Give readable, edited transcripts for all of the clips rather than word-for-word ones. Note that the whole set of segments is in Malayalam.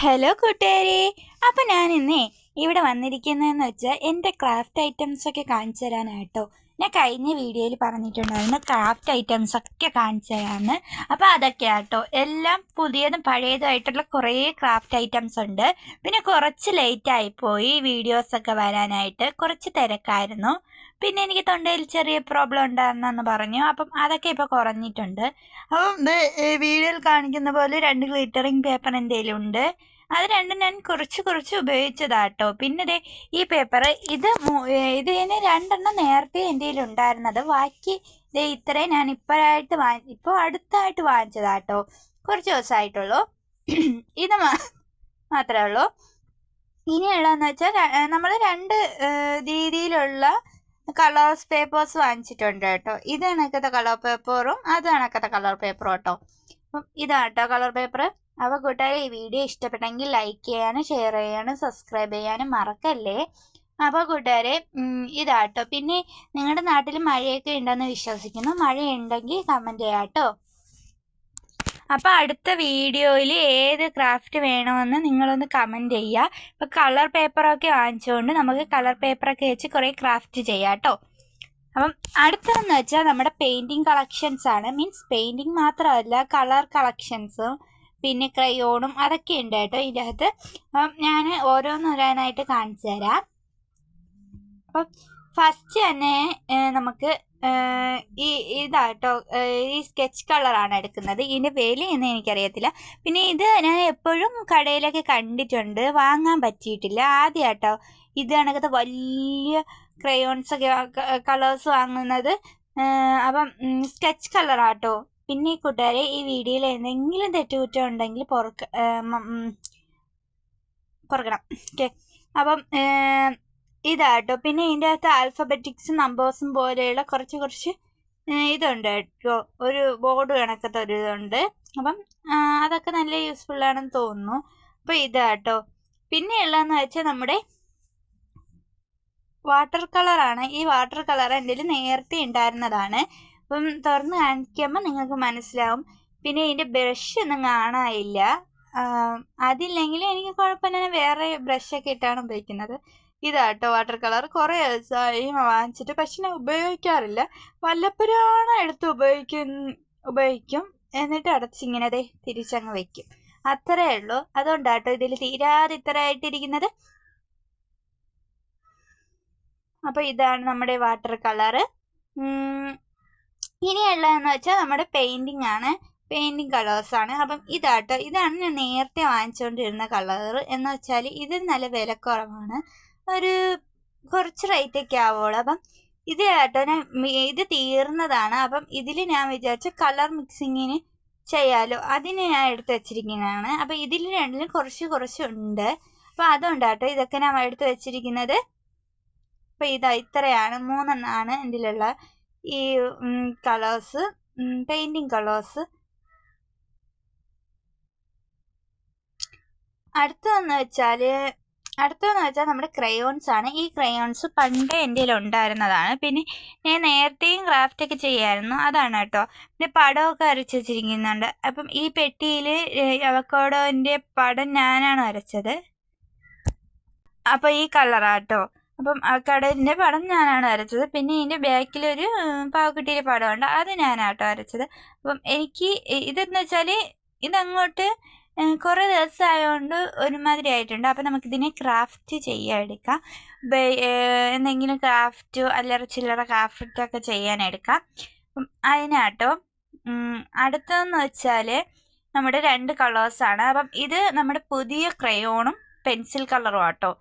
ഹലോ കൂട്ടുകാരെ. അപ്പം ഞാൻ ഇന്നേ ഇവിടെ വന്നിരിക്കുന്നതെന്ന് വെച്ചാൽ എൻ്റെ ക്രാഫ്റ്റ് ഐറ്റംസൊക്കെ കാണിച്ചു തരാനായിട്ടോ. ഞാൻ കഴിഞ്ഞ വീഡിയോയിൽ പറഞ്ഞിട്ടുണ്ടായിരുന്നു ക്രാഫ്റ്റ് ഐറ്റംസൊക്കെ കാണിച്ചു തരാമെന്ന്. അപ്പോൾ അതൊക്കെ ആട്ടോ, എല്ലാം പുതിയതും പഴയതുമായിട്ടുള്ള കുറേ ക്രാഫ്റ്റ് ഐറ്റംസ് ഉണ്ട്. പിന്നെ കുറച്ച് ലേറ്റായിപ്പോയി വീഡിയോസൊക്കെ വരാനായിട്ട്, കുറച്ച് തിരക്കായിരുന്നു. പിന്നെ എനിക്ക് തൊണ്ടയിൽ ചെറിയ പ്രോബ്ലം ഉണ്ടായിരുന്നെന്ന് പറഞ്ഞു. അപ്പം അതൊക്കെ ഇപ്പോൾ കുറഞ്ഞിട്ടുണ്ട്. അപ്പം വീഡിയോയിൽ കാണിക്കുന്ന പോലെ 2 ഗ്ലിറ്ററിങ് പേപ്പർ എൻ്റെ കയ്യിലുണ്ട്. അത് രണ്ടും ഞാൻ കുറച്ച് ഉപയോഗിച്ചതാട്ടോ. പിന്നെ ദേ ഈ പേപ്പർ ഇതിന് 2 നേരത്തെ എൻ്റെ കയ്യിൽ ഉണ്ടായിരുന്നത്, ബാക്കി ദേ ഇത്രയും ഞാൻ ഇപ്പോൾ അടുത്തായിട്ട് വാങ്ങിച്ചതാട്ടോ. കുറച്ച് ദിവസമായിട്ടുള്ളൂ. ഇത് മാത്രമേ ഉള്ളൂ. ഇനിയുള്ളതെന്ന് വെച്ചാൽ നമ്മൾ 2 രീതിയിലുള്ള കളേഴ്സ് പേപ്പേഴ്സ് വാങ്ങിച്ചിട്ടുണ്ട് കേട്ടോ. ഇത് കണക്കത്തെ കളർ പേപ്പറും അത് കണക്കത്തെ കളർ പേപ്പറും കേട്ടോ. അപ്പം ഇതാട്ടോ കളർ പേപ്പർ. അപ്പോൾ കൂട്ടുകാരെ, ഈ വീഡിയോ ഇഷ്ടപ്പെട്ടെങ്കിൽ ലൈക്ക് ചെയ്യാനും ഷെയർ ചെയ്യാനും സബ്സ്ക്രൈബ് ചെയ്യാനും മറക്കല്ലേ. അപ്പോൾ കൂട്ടുകാരെ, ഇതാട്ടോ. പിന്നെ നിങ്ങളുടെ നാട്ടിൽ മഴയൊക്കെ ഉണ്ടെന്ന് വിശ്വസിക്കുന്നു. മഴയുണ്ടെങ്കിൽ കമൻറ്റ് ചെയ്യാട്ടോ. അപ്പോൾ അടുത്ത വീഡിയോയിൽ ഏത് ക്രാഫ്റ്റ് വേണമെന്ന് നിങ്ങളൊന്ന് കമൻറ്റ് ചെയ്യുക. ഇപ്പോൾ കളർ പേപ്പറൊക്കെ വാങ്ങിച്ചുകൊണ്ട് നമുക്ക് കളർ പേപ്പറൊക്കെ വെച്ച് കുറേ ക്രാഫ്റ്റ് ചെയ്യാം കേട്ടോ. അപ്പം അടുത്തതെന്ന് വെച്ചാൽ നമ്മുടെ പെയിൻറ്റിങ് കളക്ഷൻസ് ആണ്. മീൻസ് പെയിൻറ്റിങ് മാത്രമല്ല, കളർ കളക്ഷൻസും പിന്നെ ക്രയോണും അതൊക്കെ ഉണ്ട് കേട്ടോ ഇതിൻ്റെ അകത്ത്. അപ്പം ഞാൻ ഓരോന്നോരോന്നായിട്ട് കാണിച്ചു തരാം. അപ്പം ഫസ്റ്റ് തന്നെ നമുക്ക് ഇതാട്ടോ, ഈ സ്കെച്ച് കളറാണ് എടുക്കുന്നത്. ഇതിൻ്റെ വിലയൊന്നും എനിക്കറിയത്തില്ല. പിന്നെ ഇത് ഞാൻ എപ്പോഴും കടയിലൊക്കെ കണ്ടിട്ടുണ്ട്, വാങ്ങാൻ പറ്റിയിട്ടില്ല. ആദ്യമായിട്ടോ ഇത് കണക്കത്തെ വലിയ ക്രയോൺസൊക്കെ കളേഴ്സ് വാങ്ങുന്നത്. അപ്പം സ്കെച്ച് കളറാട്ടോ. പിന്നെ ഈ കൂട്ടുകാരെ, ഈ വീഡിയോയിൽ എന്തെങ്കിലും തെറ്റുകുറ്റം ഉണ്ടെങ്കിൽ പൊറുക്കണം. ഓക്കെ. അപ്പം ഇതാട്ടോ. പിന്നെ ഇതിൻ്റെ അകത്ത് ആൽഫബറ്റിക്സും നമ്പേഴ്സും പോലെയുള്ള കുറച്ച് ഇതുണ്ട് കേട്ടോ. ഒരു ബോർഡ് കണക്കത്തെ ഒരു ഇതുണ്ട്. അപ്പം അതൊക്കെ നല്ല യൂസ്ഫുള്ളാണെന്ന് തോന്നുന്നു. അപ്പോൾ ഇതാട്ടോ. പിന്നെ ഉള്ളതെന്ന് വെച്ചാൽ നമ്മുടെ വാട്ടർ കളറാണ്. ഈ വാട്ടർ കളർ എൻ്റെ കയ്യിൽ നേരത്തെ ഉണ്ടായിരുന്നതാണ്. അപ്പം തുറന്ന് കാണിക്കുമ്പോൾ നിങ്ങൾക്ക് മനസ്സിലാവും. പിന്നെ ഇതിൻ്റെ ബ്രഷ് ഒന്നും കാണാനില്ല. അതില്ലെങ്കിലും എനിക്ക് കുഴപ്പമില്ല, ഞാൻ വേറെ ബ്രഷൊക്കെ ഇട്ടാണ് ഉപയോഗിക്കുന്നത്. ഇതാട്ടോ വാട്ടർ കളർ. കുറേ ദിവസമായി വാങ്ങിച്ചിട്ട്, പക്ഷെ ഞാൻ ഉപയോഗിക്കാറില്ല. വല്ലപ്പോഴാണ് എടുത്ത് ഉപയോഗിക്കും. എന്നിട്ട് അടച്ചിങ്ങനെ തിരിച്ചങ്ങ് വയ്ക്കും. അത്രയേ ഉള്ളൂ. അതുകൊണ്ടാട്ടോ ഇതിൽ തീരാതെ ഇത്ര ആയിട്ടിരിക്കുന്നത്. അപ്പോൾ ഇതാണ് നമ്മുടെ വാട്ടർ കളറ്. ഇനിയുള്ളതെന്ന് വെച്ചാൽ നമ്മുടെ പെയിൻറ്റിങ് ആണ്. പെയിൻറ്റിങ് കളേഴ്സാണ്. അപ്പം ഇതാട്ടോ, ഇതാണ് ഞാൻ നേരത്തെ വാങ്ങിച്ചുകൊണ്ടിരുന്ന കളർ. എന്ന് വെച്ചാൽ ഇത് നല്ല വിലക്കുറവാണ്, ഒരു കുറച്ച് റേറ്റൊക്കെ ആവുള്ളൂ. അപ്പം ഇത് കേട്ടോ, ഇത് തീർന്നതാണ്. അപ്പം ഇതിൽ ഞാൻ വിചാരിച്ചു കളർ മിക്സിങ്ങിന് ചെയ്യാമല്ലോ, അതിന് ഞാൻ എടുത്ത് വെച്ചിരിക്കുന്നതാണ്. അപ്പം ഇതിൽ രണ്ടിലും കുറച്ചുണ്ട്. അപ്പം അതുകൊണ്ടാട്ടോ ഇതൊക്കെ ഞാൻ എടുത്ത് വെച്ചിരിക്കുന്നത്. അപ്പം ഇത്രയാണ് 3 എൻ്റെ ഉള്ള ഈ കളേഴ്സ്, പെയിൻറ്റിങ് കളേഴ്സ്. അടുത്തതെന്ന് വെച്ചാൽ നമ്മുടെ ക്രയോൺസ് ആണ്. ഈ ക്രയോൺസ് പണ്ടേ എൻ്റെ കയ്യിൽ ഉണ്ടായിരുന്നതാണ്. പിന്നെ ഞാൻ നേരത്തെയും ക്രാഫ്റ്റൊക്കെ ചെയ്യാമായിരുന്നു. അതാണ് കേട്ടോ. പിന്നെ പടമൊക്കെ വരച്ച് വെച്ചിരിക്കുന്നുണ്ട്. അപ്പം ഈ പെട്ടിയിൽ അവക്കാഡോൻ്റെ പടം ഞാനാണ് വരച്ചത്. അപ്പോൾ ഈ കളറാട്ടോ. അപ്പം അവക്കാഡോൻ്റെ പടം ഞാനാണ് വരച്ചത്. പിന്നെ ഇതിൻ്റെ ബാക്കിലൊരു പാവക്കുട്ടിയുടെ പടമുണ്ട്, അത് ഞാനാട്ടോ വരച്ചത്. അപ്പം എനിക്ക് ഇതെന്ന് വെച്ചാൽ ഇതങ്ങോട്ട് കുറേ ദിവസമായതുകൊണ്ട് ഒരുമാതിരി ആയിട്ടുണ്ട്. അപ്പം നമുക്കിതിനെ ക്രാഫ്റ്റ് എടുക്കാം. എന്തെങ്കിലും ക്രാഫ്റ്റോ അല്ലറ ചില്ലറ ക്രാഫ്റ്റൊക്കെ ചെയ്യാനെടുക്കാം. അപ്പം അതിനാട്ടോ. അടുത്തതെന്ന് വെച്ചാൽ നമ്മുടെ 2 കളേഴ്സാണ്. അപ്പം ഇത് നമ്മുടെ പുതിയ ക്രയോണും പെൻസിൽ കളറും ആട്ടോ.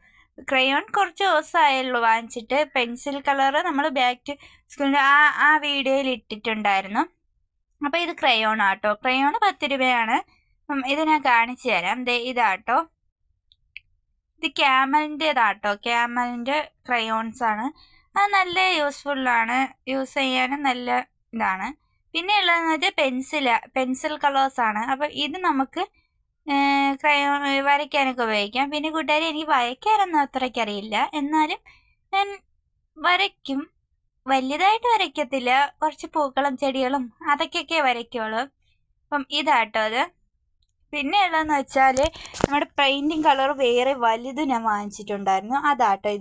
ക്രയോൺ കുറച്ച് ദിവസമായുള്ളൂ വാങ്ങിച്ചിട്ട്. പെൻസിൽ കളറ് നമ്മൾ ബാക്ക് ടു സ്കൂളിൻ്റെ ആ വീഡിയോയിൽ ഇട്ടിട്ടുണ്ടായിരുന്നു. അപ്പോൾ ഇത് ക്രയോൺ ആട്ടോ. ക്രയോൺ 10 രൂപയാണ്. ഇത് ഞാൻ കാണിച്ചു തരാം. ഇതാട്ടോ, ഇത് ക്യാമലിൻ്റെതാട്ടോ. ക്യാമലിൻ്റെ ക്രയോൺസാണ്. അത് നല്ല യൂസ്ഫുള്ളാണ്, യൂസ് ചെയ്യാനും നല്ല ഇതാണ്. പിന്നെ ഉള്ളതെന്ന് വെച്ചാൽ പെൻസിൽ കളേഴ്സാണ്. അപ്പോൾ ഇത് നമുക്ക് ക്രയോൺ വരയ്ക്കാനൊക്കെ ഉപയോഗിക്കാം. പിന്നെ കൂട്ടുകാരെ, എനിക്ക് വരയ്ക്കാനൊന്നും അത്രയ്ക്ക് അറിയില്ല, എന്നാലും ഞാൻ വരയ്ക്കും. വലിയതായിട്ട് വരയ്ക്കത്തില്ല, കുറച്ച് പൂക്കളും ചെടികളും അതൊക്കെയൊക്കെ വരയ്ക്കുള്ളൂ. അപ്പം ഇതാട്ടോ അത്. പിന്നെ ഉള്ളതെന്ന് വെച്ചാൽ നമ്മുടെ പെയിൻറ്റിങ് കളർ വേറെ വലുത് ഞാൻ വാങ്ങിച്ചിട്ടുണ്ടായിരുന്നു. അതാട്ടോ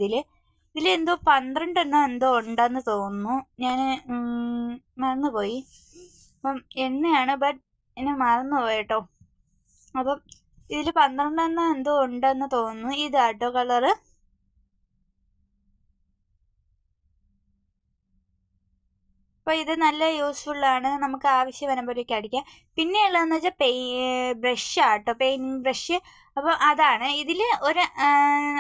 ഇതിലെന്തോ 12 എണ്ണം എന്തോ ഉണ്ടെന്ന് തോന്നുന്നു. ഞാൻ മറന്നുപോയി. അപ്പം എണ്ണയാണ്, ബട്ട് എന്നെ മറന്നുപോയി കേട്ടോ. അപ്പം ഇതിൽ 12 എണ്ണം എന്തോ ഉണ്ടെന്ന് തോന്നുന്നു. ഇതാട്ടോ കളറ്. അപ്പോൾ ഇത് നല്ല യൂസ്ഫുള്ളാണ്, നമുക്ക് ആവശ്യം വരുമ്പോഴേക്കും അടിക്കാം. പിന്നെ ഉള്ളതെന്ന് വെച്ചാൽ ബ്രഷാട്ടോ, പെയിൻറ്റിങ് ബ്രഷ്. അപ്പോൾ അതാണ് ഇതിൽ ഒരു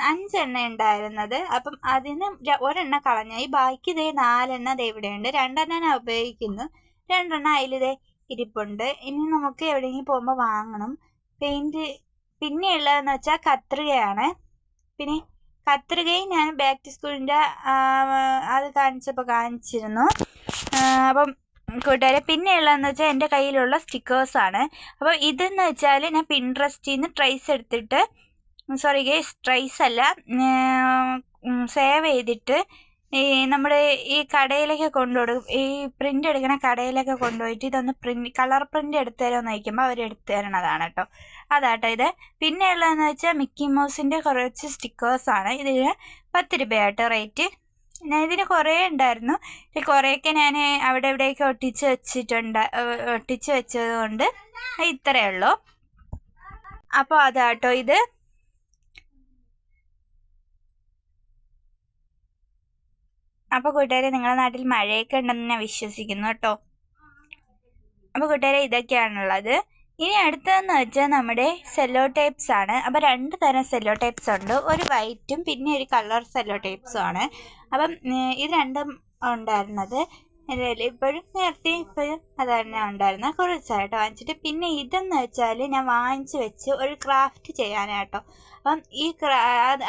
5 എണ്ണ ഉണ്ടായിരുന്നത്. അപ്പം അതിന് ഒരെണ്ണ കളഞ്ഞായി, ബാക്കി ഇതേ 4 എണ്ണ ഇവിടെയുണ്ട്. 2 എണ്ണ ഞാൻ ഉപയോഗിക്കുന്നു, 2 എണ്ണ അതിലിതേ ഇരിപ്പുണ്ട്. ഇനി നമുക്ക് എവിടെയെങ്കിലും പോകുമ്പോൾ വാങ്ങണം പെയിൻറ്റ്. പിന്നെ ഉള്ളതെന്ന് വെച്ചാൽ കത്രികയാണ്. പിന്നെ കത്രികയും ഞാൻ ബാക്ക് ടു സ്കൂളിൻ്റെ അത് കാണിച്ചിരുന്നു. അപ്പം കൂട്ടുകാരെ, പിന്നെ ഉള്ളതെന്ന് വെച്ചാൽ എൻ്റെ കയ്യിലുള്ള സ്റ്റിക്കേഴ്സാണ്. അപ്പോൾ ഇതെന്ന് വെച്ചാൽ ഞാൻ പിൻട്രസ്റ്റിൽ നിന്ന് ട്രേസ് എടുത്തിട്ട്, സോറി ഗേസ്, ട്രേസ് അല്ല, സേവ് ചെയ്തിട്ട് നമ്മുടെ ഈ കടയിലൊക്കെ കൊണ്ടുപോകും, ഈ പ്രിൻ്റ് എടുക്കുന്ന കടയിലൊക്കെ കൊണ്ടുപോയിട്ട് ഇതൊന്ന് കളർ പ്രിൻ്റ് എടുത്തു തരുമെന്ന് ചോദിക്കുമ്പോൾ അവർ എടുത്തു തരണതാണ് കേട്ടോ. അതാട്ടോ ഇത്. പിന്നെ ഉള്ളതെന്ന് വെച്ചാൽ മിക്കി മൗസിൻ്റെ കുറച്ച് സ്റ്റിക്കേഴ്സാണ്. ഇതിന് 10 രൂപയാട്ടോ റേറ്റ്. ഇതിന് കുറേ ഉണ്ടായിരുന്നു, കുറേയൊക്കെ ഞാൻ അവിടെ ഇവിടെയൊക്കെ ഒട്ടിച്ച് വെച്ചത് കൊണ്ട് ഇത്രയേ ഉള്ളൂ. അപ്പോൾ അതാട്ടോ ഇത്. അപ്പോൾ കൂട്ടുകാരെ, നിങ്ങളുടെ നാട്ടിൽ മഴയൊക്കെ ഉണ്ടെന്ന് ഞാൻ വിശ്വസിക്കുന്നു കേട്ടോ. അപ്പോൾ കൂട്ടുകാരെ, ഇതൊക്കെയാണുള്ളത്. ഇനി അടുത്തതെന്ന് വെച്ചാൽ നമ്മുടെ സെല്ലോ ടേപ്സ് ആണ്. അപ്പോൾ 2 തരം സെല്ലോ ടേപ്സ് ഉണ്ട്, ഒരു വൈറ്റും പിന്നെ ഒരു കളർ സെല്ലോ ടേപ്സും ആണ്. അപ്പം ഇത് രണ്ടും ഉണ്ടായിരുന്നത് ഇപ്പോഴും അതാണ് ഉണ്ടായിരുന്നത്, കുറച്ചായിട്ട് വാങ്ങിച്ചിട്ട്. പിന്നെ ഇതെന്ന് വെച്ചാൽ ഞാൻ വാങ്ങിച്ച് വെച്ച് ഒരു ക്രാഫ്റ്റ് ചെയ്യാനാട്ടോ. അപ്പം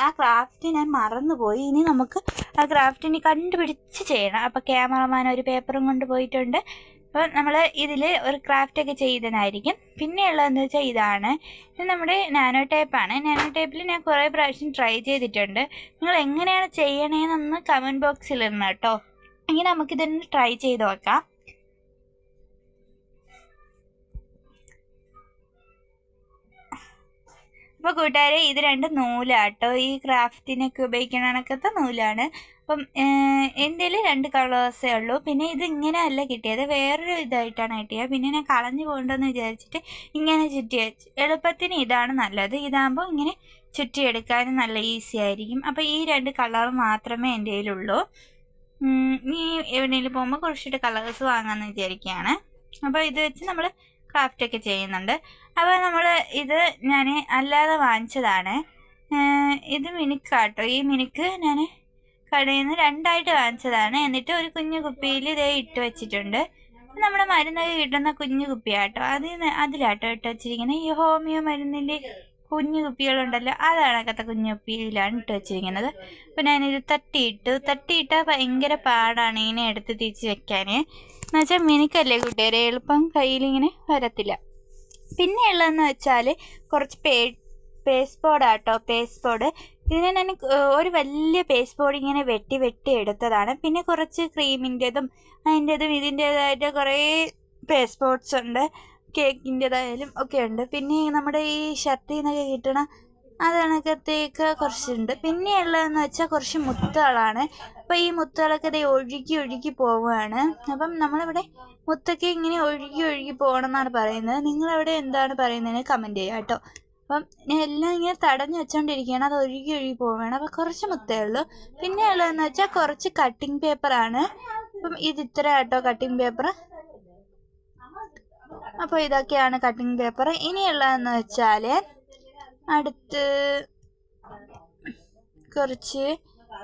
ആ ക്രാഫ്റ്റ് ഞാൻ മറന്നുപോയി. ഇനി നമുക്ക് ആ ക്രാഫ്റ്റിന് കണ്ടുപിടിച്ച് ചെയ്യണം. അപ്പോൾ ക്യാമറമാൻ ഒരു പേപ്പറും കൊണ്ട് പോയിട്ടുണ്ട്. അപ്പോൾ നമ്മൾ ഇതിൽ ഒരു ക്രാഫ്റ്റൊക്കെ ചെയ്തതായിരിക്കും. പിന്നെയുള്ളതെന്ന് വെച്ചാൽ ഇതാണ്, ഇത് നമ്മുടെ നാനോ ടേപ്പാണ്. നാനോ ടേപ്പിൽ ഞാൻ കുറേ പ്രാവശ്യം ട്രൈ ചെയ്തിട്ടുണ്ട്. നിങ്ങൾ എങ്ങനെയാണ് ചെയ്യണേന്നൊന്ന് കമൻറ്റ് ബോക്സിൽ ഇടണം കേട്ടോ. എങ്കിൽ നമുക്കിതൊന്ന് ട്രൈ ചെയ്ത് നോക്കാം. അപ്പോൾ കൂട്ടുകാരെ, ഇത് 2 നൂലാട്ടോ, ഈ ക്രാഫ്റ്റിനൊക്കെ ഉപയോഗിക്കണ കണക്കത്തെ നൂലാണ്. അപ്പം എൻ്റെ 2 കളേഴ്സേ ഉള്ളൂ. പിന്നെ ഇത് ഇങ്ങനെ അല്ല കിട്ടിയത്, വേറൊരു ഇതായിട്ടാണ് കിട്ടിയത്. പിന്നെ ഞാൻ കളഞ്ഞു പോകണ്ടെന്ന് വിചാരിച്ചിട്ട് ഇങ്ങനെ ചുറ്റി വെച്ച്. എളുപ്പത്തിന് ഇതാണ് നല്ലത്, ഇതാകുമ്പോൾ ഇങ്ങനെ ചുറ്റിയെടുക്കാനും നല്ല ഈസി ആയിരിക്കും. അപ്പോൾ ഈ 2 കളർ മാത്രമേ എൻ്റെ കയ്യിലുള്ളൂ. ഇനി എവിടെയെങ്കിലും പോകുമ്പോൾ കുറച്ചിട്ട് കളേഴ്സ് വാങ്ങാമെന്ന് വിചാരിക്കുകയാണ്. അപ്പോൾ ഇത് വെച്ച് നമ്മൾ ക്രാഫ്റ്റൊക്കെ ചെയ്യുന്നുണ്ട്. അപ്പോൾ ഇത് ഞാൻ അല്ലാതെ വാങ്ങിച്ചതാണ്. ഇത് മിനുക്കാട്ടോ. ഈ മിനുക്ക് ഞാൻ കടയിൽ നിന്ന് 2ആയിട്ട് വാങ്ങിച്ചതാണ്. എന്നിട്ട് ഒരു കുഞ്ഞു കുപ്പിയിൽ ഇതേ ഇട്ട് വെച്ചിട്ടുണ്ട്. നമ്മുടെ മരുന്നൊക്കെ കിട്ടുന്ന കുഞ്ഞു കുപ്പിയാട്ടോ, അതിലാട്ടോ ഇട്ട് വെച്ചിരിക്കുന്നത്. ഈ ഹോമിയോ മരുന്നിൻ്റെ കുഞ്ഞു കുപ്പികളുണ്ടല്ലോ, അതാണക്കത്തെ കുഞ്ഞു കുപ്പിയിലാണ് ഇട്ട് വെച്ചിരിക്കുന്നത്. അപ്പോൾ ഞാനിത് തട്ടിയിട്ടാൽ ഭയങ്കര പാടാണ് ഇതിനെ എടുത്ത് തിരിച്ച് വെക്കാൻ. എന്നുവെച്ചാൽ മിനുക്കല്ലേ കൂട്ടുകാരെ, എളുപ്പം കയ്യിലിങ്ങനെ വരത്തില്ല. പിന്നെ ഉള്ളതെന്ന് വെച്ചാൽ കുറച്ച് പേസ്റ്റ് ബോർഡാട്ടോ, പേസ്റ്റ് ബോർഡ്. ഇതിനെ ഞാൻ ഒരു വലിയ പേസ്റ്റ് ബോർഡ് ഇങ്ങനെ വെട്ടി എടുത്തതാണ്. പിന്നെ കുറച്ച് ക്രീമിൻ്റെതും ഇതിൻ്റേതായിട്ട് കുറേ പേസ്റ്റ് ബോർഡ്സ് ഉണ്ട്, കേക്കിൻ്റേതായാലും ഒക്കെ ഉണ്ട്. പിന്നെ നമ്മുടെ ഈ ഷർട്ടിൽ നിന്നൊക്കെ കിട്ടണ അതണക്കത്തേക്ക് കുറച്ചുണ്ട്. പിന്നെ ഉള്ളതെന്ന് വെച്ചാൽ കുറച്ച് മുത്തുകളാണ്. അപ്പോൾ ഈ മുത്തുകളൊക്കെ ഇത് ഒഴുകി പോവുകയാണ്. അപ്പം നമ്മളിവിടെ മുത്തൊക്കെ ഇങ്ങനെ ഒഴുകി പോകണം എന്നാണ് പറയുന്നത്. നിങ്ങളവിടെ എന്താണ് പറയുന്നതിന് കമൻറ്റ് ചെയ്യുക കേട്ടോ. അപ്പം ഞാൻ എല്ലാം ഇങ്ങനെ തടഞ്ഞു വെച്ചുകൊണ്ടിരിക്കുകയാണ്, അത് ഒഴുകി പോവുകയാണ്. അപ്പോൾ കുറച്ച് മുത്തേ ഉള്ളൂ. പിന്നെ ഉള്ളതെന്ന് വെച്ചാൽ കുറച്ച് കട്ടിങ് പേപ്പറാണ്. അപ്പം ഇത് ഇത്ര കേട്ടോ കട്ടിങ് പേപ്പർ. അപ്പോൾ ഇതൊക്കെയാണ് കട്ടിങ് പേപ്പർ. ഇനിയുള്ളതെന്ന് വെച്ചാൽ അടുത്ത് കുറച്ച്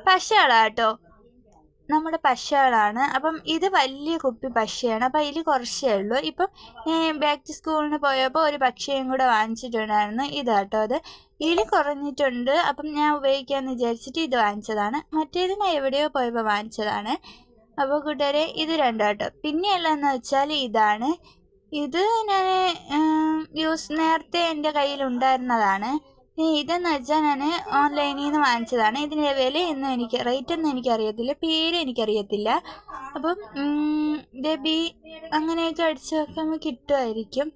പശകളാട്ടോ, നമ്മുടെ പശകളാണ്. അപ്പം ഇത് വലിയ കുപ്പി പശയാണ്. അപ്പം അതിൽ കുറച്ചേ ഉള്ളൂ. ഇപ്പം ഞാൻ ബാക്ക് ടു സ്കൂളിന് പോയപ്പോൾ ഒരു പക്ഷിയും കൂടെ വാങ്ങിച്ചിട്ടുണ്ടായിരുന്നു. ഇതാട്ടോ അത്, ഇതിൽ കുറഞ്ഞിട്ടുണ്ട്. അപ്പം ഞാൻ ഉപയോഗിക്കാമെന്ന് വിചാരിച്ചിട്ട് ഇത് വാങ്ങിച്ചതാണ്. മറ്റേത് ഞാൻ എവിടെയോ പോയപ്പോൾ വാങ്ങിച്ചതാണ്. അപ്പോൾ കൂട്ടുകാരെ, ഇത് 2 കേട്ടോ. പിന്നെയുള്ളതെന്ന് വെച്ചാൽ ഇതാണ്. ഇത് ഞാൻ നേരത്തെ എൻ്റെ കയ്യിലുണ്ടായിരുന്നതാണ്. ഇതെന്ന് വെച്ചാൽ ഞാൻ ഓൺലൈനിൽ നിന്ന് വാങ്ങിച്ചതാണ്. ഇതിൻ്റെ റേറ്റ് ഒന്നും എനിക്കറിയത്തില്ല, പേര് എനിക്കറിയത്തില്ല. അപ്പം അങ്ങനെയൊക്കെ അടിച്ച് നോക്കുമ്പോൾ കിട്ടുമായിരിക്കും.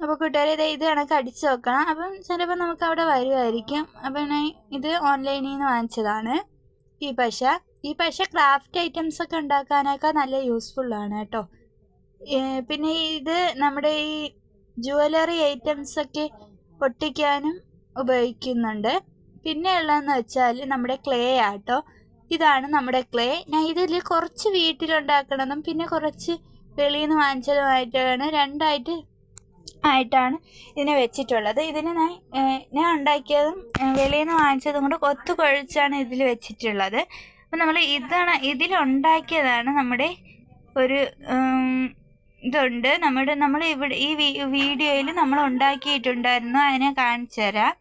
അപ്പോൾ കൂട്ടുകാരെ ഇത് കണക്ക് അടിച്ച് നോക്കണം. അപ്പം ചിലപ്പോൾ നമുക്ക് അവിടെ വരുമായിരിക്കും. അപ്പം ഞാൻ ഇത് ഓൺലൈനിൽ നിന്ന് വാങ്ങിച്ചതാണ് ഈ പശ ക്രാഫ്റ്റ് ഐറ്റംസ് ഒക്കെ ഉണ്ടാക്കാനൊക്കെ നല്ല യൂസ്ഫുള്ളാണ് കേട്ടോ. പിന്നെ ഇത് നമ്മുടെ ഈ ജുവലറി ഐറ്റംസൊക്കെ ഒട്ടിക്കാനും ഉപയോഗിക്കുന്നുണ്ട്. പിന്നെ ഉള്ളതെന്ന് വെച്ചാൽ നമ്മുടെ ക്ലേ ആട്ടോ. ഇതാണ് നമ്മുടെ ക്ലേ. ഞാൻ ഇതിൽ കുറച്ച് വീട്ടിലുണ്ടാക്കണതും പിന്നെ കുറച്ച് വെളിയിൽ നിന്ന് വാങ്ങിച്ചതുമായിട്ടാണ് ആയിട്ടാണ് ഇതിനെ വെച്ചിട്ടുള്ളത്. ഇതിന് ഞാൻ ഉണ്ടാക്കിയതും വെളിയിൽ നിന്ന് വാങ്ങിച്ചതും കൂടെ ഒത്തു കുഴച്ചാണ് ഇതിൽ വെച്ചിട്ടുള്ളത്. അപ്പം നമ്മൾ ഇതിലുണ്ടാക്കിയതാണ് നമ്മുടെ ഒരു ഇതുണ്ട്. നമ്മൾ ഇവിടെ ഈ വീഡിയോയിൽ നമ്മൾ ഉണ്ടാക്കിയിട്ടുണ്ടായിരുന്നു. അതിനെ കാണിച്ചു തരാം.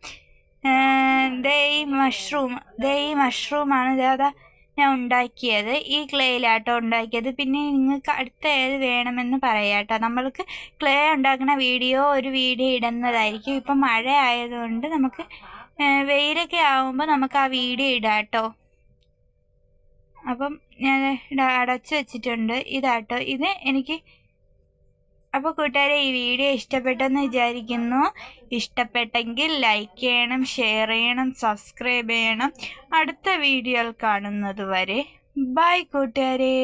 ഈ മഷ്റൂമാണ് അതാ ഞാൻ ഉണ്ടാക്കിയത്. ഈ ക്ലേയിലാട്ടോ ഉണ്ടാക്കിയത്. പിന്നെ നിങ്ങൾക്ക് അടുത്ത ഏത് വേണമെന്ന് പറയാട്ടോ. നമ്മൾക്ക് ക്ലേ ഉണ്ടാക്കുന്ന ഒരു വീഡിയോ ഇടുന്നതായിരിക്കും. ഇപ്പം മഴ ആയതുകൊണ്ട് നമുക്ക് വെയിലൊക്കെ ആകുമ്പോൾ നമുക്ക് ആ വീഡിയോ ഇടാട്ടോ. അപ്പം ഞാൻ അടച്ചു വെച്ചിട്ടുണ്ട്. ഇതാട്ടോ ഇത് എനിക്ക്. അപ്പോൾ കൂട്ടുകാരെ, ഈ വീഡിയോ ഇഷ്ടപ്പെട്ടെന്ന് വിചാരിക്കുന്നു. ഇഷ്ടപ്പെട്ടെങ്കിൽ ലൈക്ക് ചെയ്യണം, ഷെയർ ചെയ്യണം, സബ്സ്ക്രൈബ് ചെയ്യണം. അടുത്ത വീഡിയോയിൽ കാണുന്നത് വരെ ബൈ കൂട്ടുകാരെ.